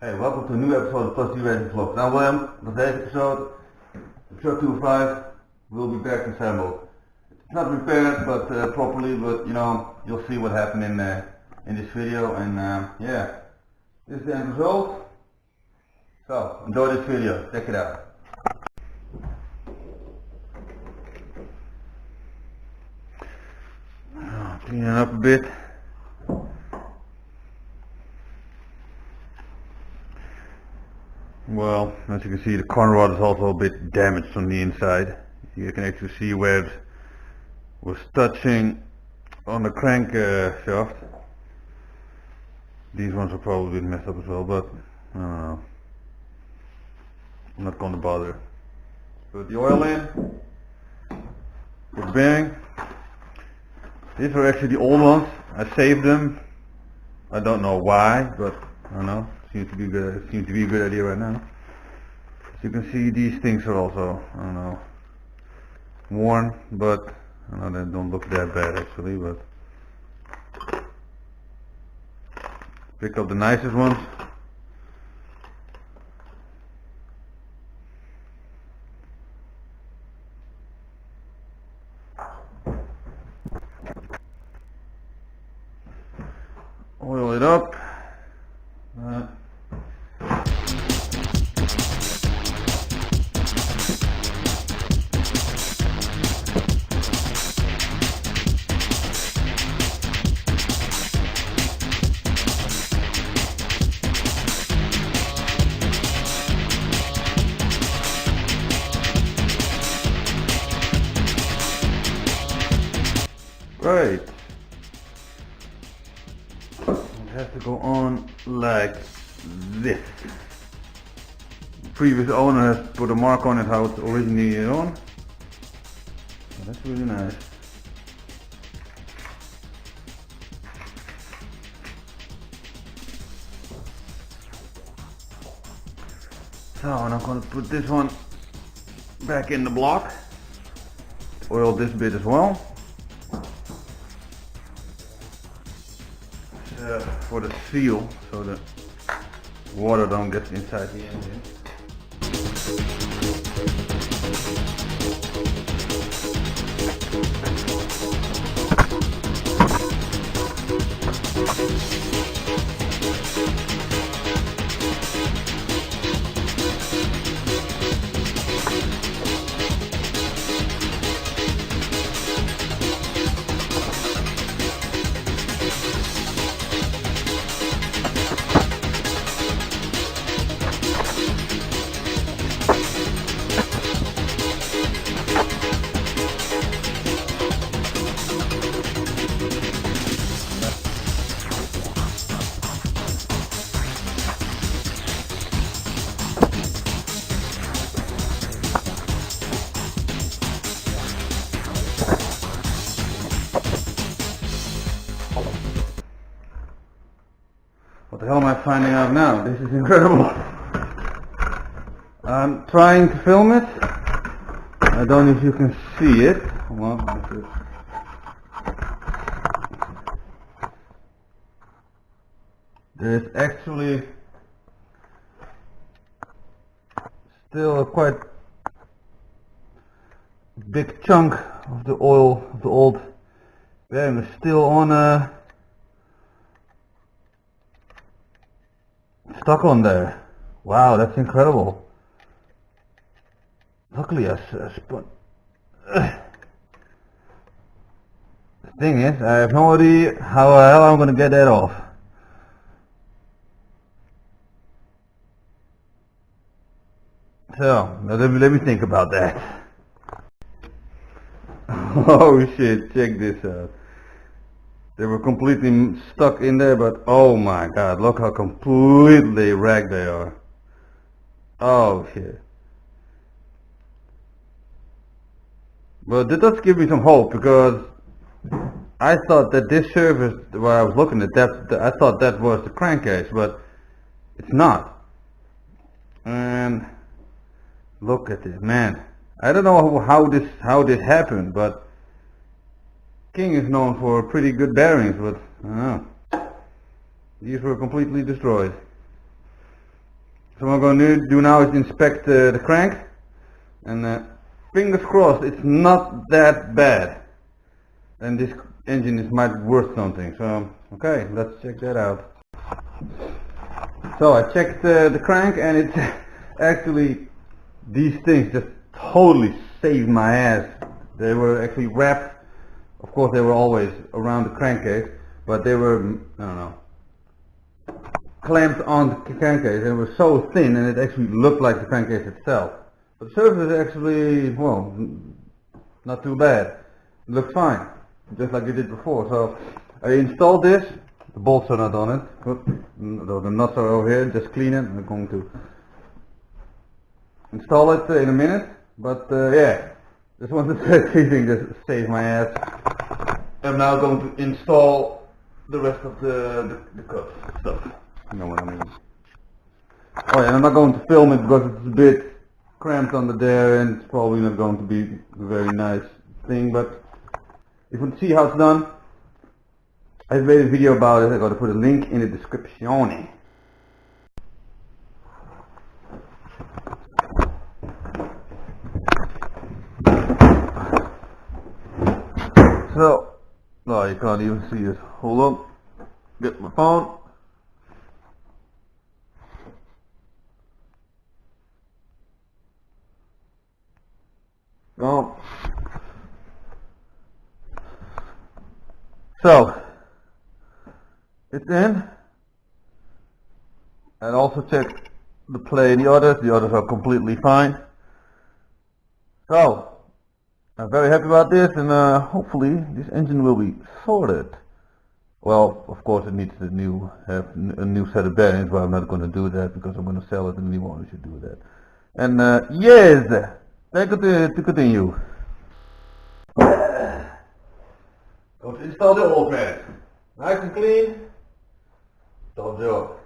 Hey, welcome to a new episode of Plus D Racing Vlog. Nou William, dat deze episode 205, will be back assembled. It's not repaired, but properly, but you know, you'll see what happened in this video, and yeah, this is the end result. So, enjoy this video, check it out. Clean it up a bit. Well, as you can see, the corner rod is also a bit damaged on the inside. You can actually see where it was touching on the crank shaft. These ones are probably a bit messed up as well, but I don't know. I'm not gonna bother. Put the oil in. Put the bearing. These are actually the old ones. I saved them. I don't know why, but I don't know. Seems to be good. It seems to be a good idea right now. As you can see, these things are also, I don't know, worn, but I know they don't look that bad actually. But pick up the nicest ones. Oil it up. Right. It has to go on like this. The previous owner has put a mark on it how it's originally on. So that's really nice. So, and I'm going to put this one back in the block. Oil this bit as well. For the seal, so the water don't get inside the engine. What the hell am I finding out now? This is incredible. I'm trying to film it. I don't know if you can see it. Hold on. There's actually still a quite big chunk of the oil of the old bearing is still on stuck on there. Wow, that's incredible. Luckily I spun. The thing is, I have no idea how the hell I'm gonna get that off. So, let me think about that. Oh shit, check this out. They were completely stuck in there, but oh my god, look how completely ragged they are. Oh shit. But that does give me some hope, because I thought that this surface where I was looking at that, I thought that was the crankcase, but it's not. And look at this, man. I don't know how this happened, but King is known for pretty good bearings, but I don't know. These were completely destroyed. So what I'm going to do now is inspect the crank, and fingers crossed it's not that bad, and this engine might worth something. So okay, let's check that out. So I checked the crank, and it's actually, these things just totally saved my ass. They were actually wrapped, of course they were always around the crankcase, but they were, I don't know, clamped on the crankcase. They were so thin, and it actually looked like the crankcase itself. But the surface is actually, well, not too bad. It looks fine, just like it did before. So I installed this. The bolts are not on it. The nuts are over here. Just clean it. I'm going to install it in a minute. But yeah, just wanted to say three things that saved my ass. I'm now going to install the rest of the cup stuff. You know what I mean. Oh yeah, and I'm not going to film it because it's a bit cramped under there, and it's probably not going to be a very nice thing. But if you want to see how it's done, I've made a video about it. I'm going to put a link in the description. So, no, you can't even see it. Hold on. Get my phone. Oh. So, it's in. And also checked the play and the others. The others are completely fine. So, I'm very happy about this, and hopefully this engine will be sorted. Well, of course it needs a new set of bearings, but I'm not going to do that because I'm going to sell it and anyone should do that. And yes, let's continue. Going to install the oil pan. Nice and clean. Top job.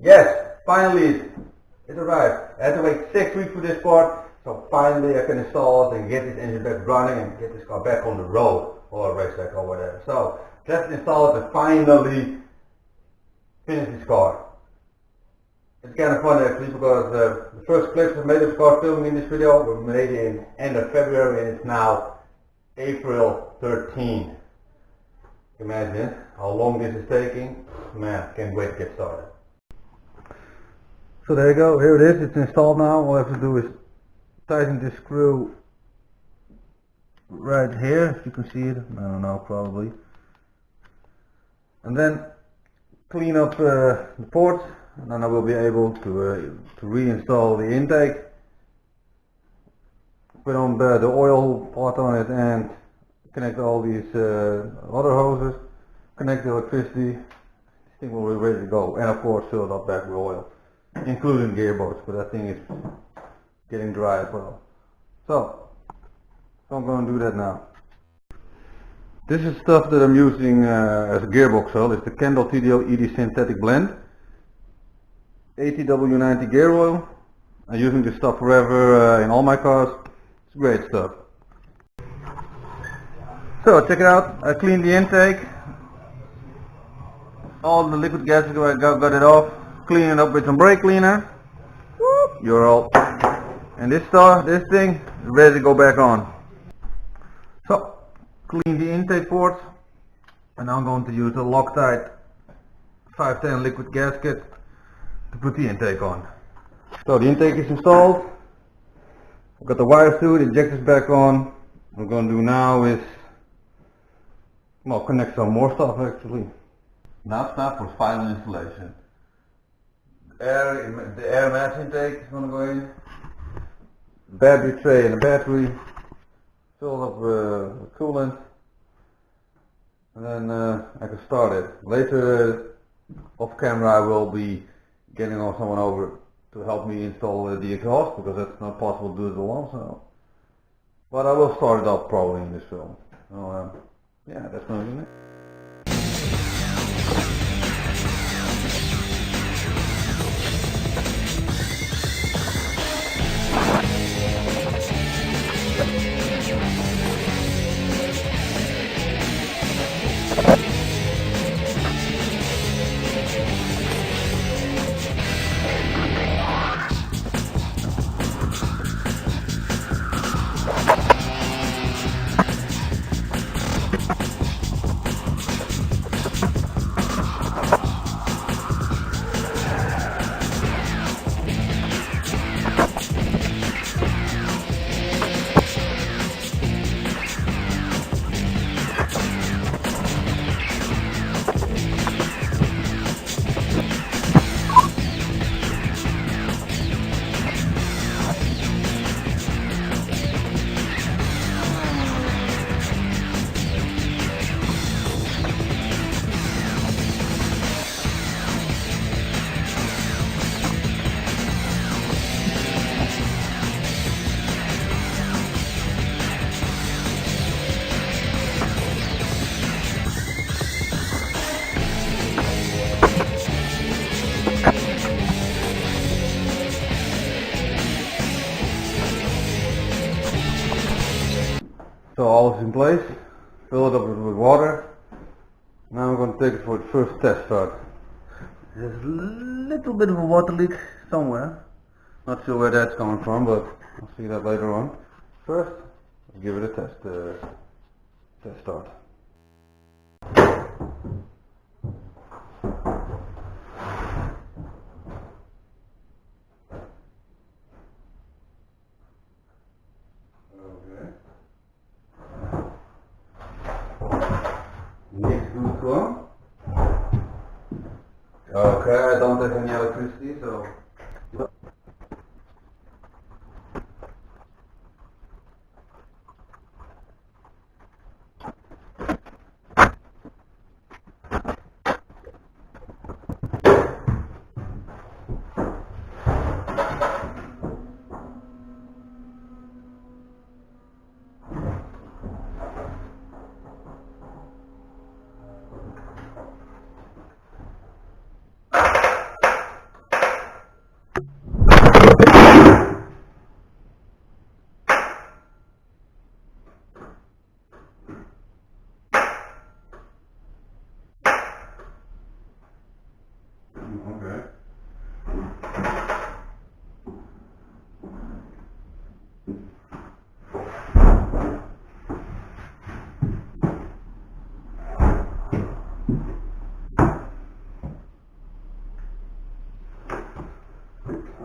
Yes, finally it arrived. I had to wait 6 weeks for this part, so finally I can install it and get this engine back running and get this car back on the road or a racetrack or whatever. So just install it and finally finish this car. It's kind of fun actually because the first clips I made of the car filming in this video were made in end of February and it's now April 13. Imagine how long this is taking. Man, can't wait to get started. So there you go, here it is, it's installed now. All I have to do is tighten this screw right here, if you can see it, I don't know, probably. And then clean up the ports, and then I will be able to reinstall the intake. Put on the oil part on it and connect all these other hoses, connect the electricity. This thing will be ready to go, and of course fill it up back with oil, including gearbox, but that thing is getting dry as well. So I'm going to do that now. This is stuff that I'm using as a gearbox oil. It's the Kendall TDO ED Synthetic Blend, ATW90 gear oil. I'm using this stuff forever in all my cars. It's great stuff. So check it out. I cleaned the intake. All the liquid gases, I got it off. Clean it up with some brake cleaner. Whoop, you're all. And this thing is ready to go back on. So clean the intake ports, and I'm going to use a Loctite 510 liquid gasket to put the intake on. So the intake is installed. I've got the wires to it, injectors back on. What I'm going to do now is, well, connect some more stuff actually. Now it's time for final installation. The air mass intake is going to go in. Battery tray and a battery. Fill up with coolant. And then I can start it. Later off camera I will be getting someone over to help me install the exhaust, because that's not possible to do it alone. So, but I will start it up probably in this film. So yeah, that's going to be it. So all is in place, fill it up with water. Now I'm going to take it for the first test start. There's a little bit of a water leak somewhere. Not sure where that's coming from, but I'll see that later on. First, I'll give it a test start. Okay, I don't have any electricity, so...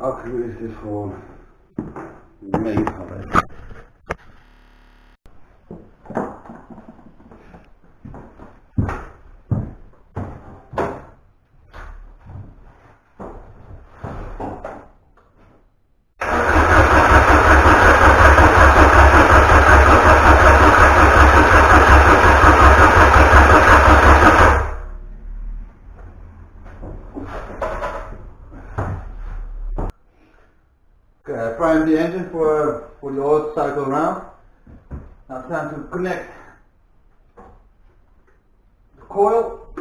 accu is dus gewoon mega lekker. Okay, I primed the engine for the oil cycle around. Now it's time to connect the coil,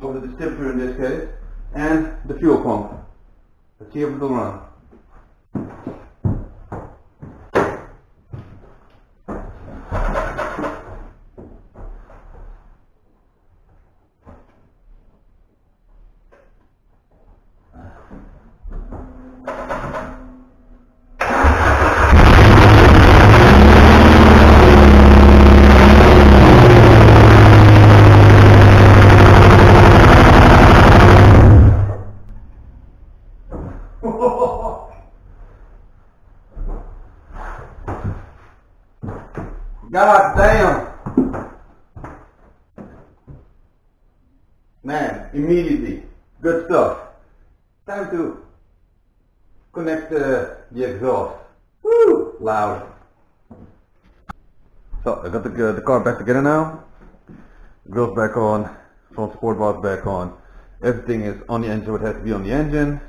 or the distributor in this case, and the fuel pump. Let's see if it will run. God damn! Man, immediately. Good stuff. Time to connect the exhaust. Woo! Loud. So, I got the car back together now. Grills back on, front support bars back on. Everything is on the engine, what has to be on the engine.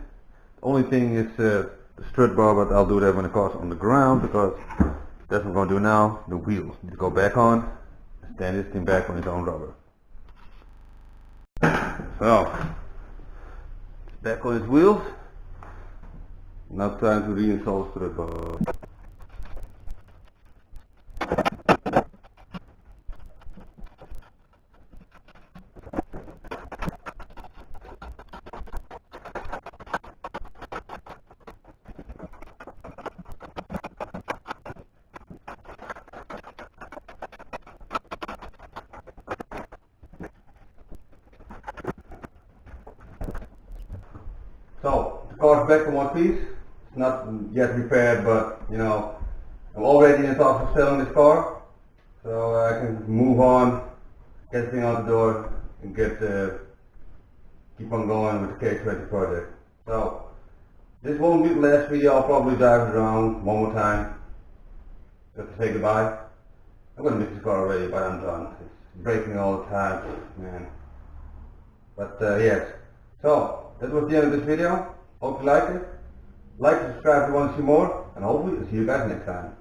The only thing is the strut bar, but I'll do that when the car's on the ground, because that's what I'm going to do now. The wheels need to go back on, stand this thing back on its own rubber. So, it's back on its wheels. Now time to reinstall the strut bar. So, the car's back in one piece. It's not yet repaired, but you know, I'm already in the talks of selling this car. So I can move on, get the thing out the door, and keep on going with the K20 project. So, this won't be the last video. I'll probably drive it around one more time, just to say goodbye. I'm gonna miss this car already, but I'm done. It's breaking all the time, man. But yes. So, that was the end of this video. Hope you liked it. Like and subscribe if you want to see more, and hopefully I'll see you guys next time.